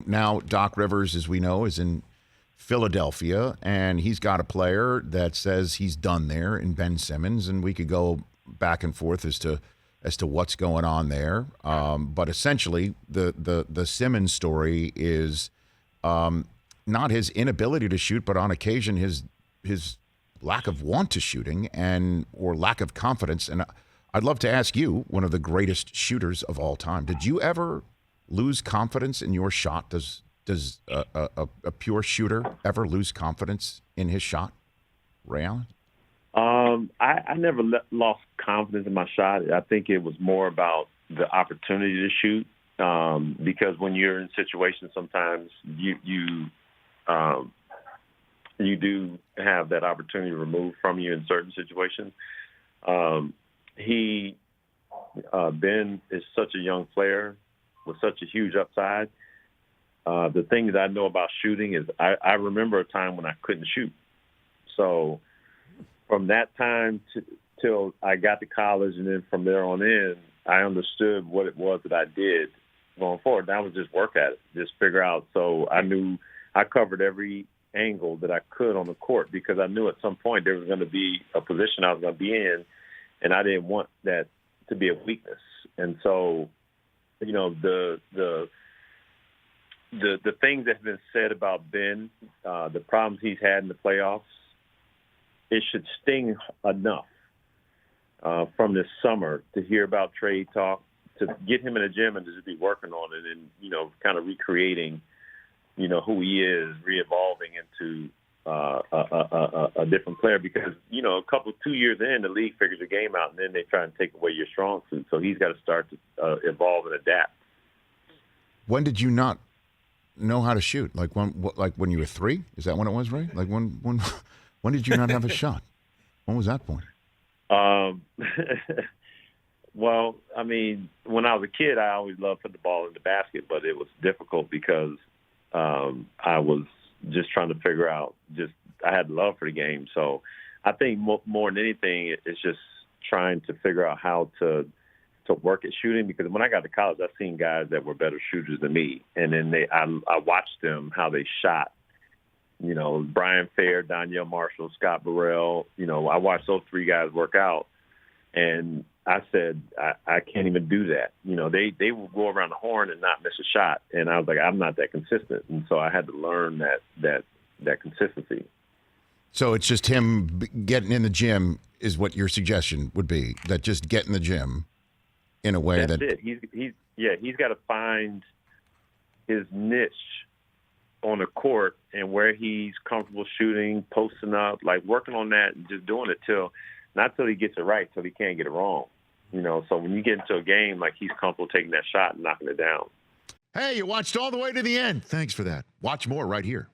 now Doc Rivers, as we know, is in Philadelphia, and he's got a player that says he's done there in Ben Simmons, and we could go back and forth as to what's going on there. But essentially, the Simmons story is not his inability to shoot, but on occasion his lack of want to shooting or lack of confidence. And I'd love to ask you, one of the greatest shooters of all time, did you ever lose confidence in your shot? Does a pure shooter ever lose confidence in his shot, Ray Allen? I never lost confidence in my shot. I think it was more about the opportunity to shoot, because when you're in situations, sometimes you do have that opportunity removed from you in certain situations. Ben is such a young player with such a huge upside. The thing that I know about shooting is I remember a time when I couldn't shoot. So from that time till I got to college, and then from there on in, I understood what it was that I did going forward. That was just work at it, just figure out. So I knew I covered every angle that I could on the court, because I knew at some point there was going to be a position I was going to be in, and I didn't want that to be a weakness. And so, you know, the things that have been said about Ben, the problems he's had in the playoffs, it should sting enough from this summer to hear about trade talk, to get him in the gym and to just be working on it and, you know, kind of recreating, you know, who he is, re-evolving into a different player. Because, you know, 2 years in, the league figures the game out, and then they try and take away your strong suit. So he's got to start to evolve and adapt. When did you not know how to shoot? Like when you were 3? Is that when it was, Ray? Like when did you not have a shot? When was that point? Well, I mean, when I was a kid, I always loved putting the ball in the basket, but it was difficult because I was just trying to figure out. I had love for the game, so I think more than anything, it's just trying to figure out how to work at shooting. Because when I got to college, I seen guys that were better shooters than me, and then I watched them how they shot. You know, Brian Fair, Donyell Marshall, Scott Burrell. You know, I watched those 3 guys work out, and I said, I can't even do that. You know, they will go around the horn and not miss a shot, and I was like, I'm not that consistent, and so I had to learn that consistency. So it's just him getting in the gym is what your suggestion would be. That just get in the gym in a way That's it. He's got to find his niche on the court and where he's comfortable shooting, posting up, like working on that and just doing it not till he gets it right, till he can't get it wrong. You know, so when you get into a game, like, he's comfortable taking that shot and knocking it down. Hey, you watched all the way to the end. Thanks for that. Watch more right here.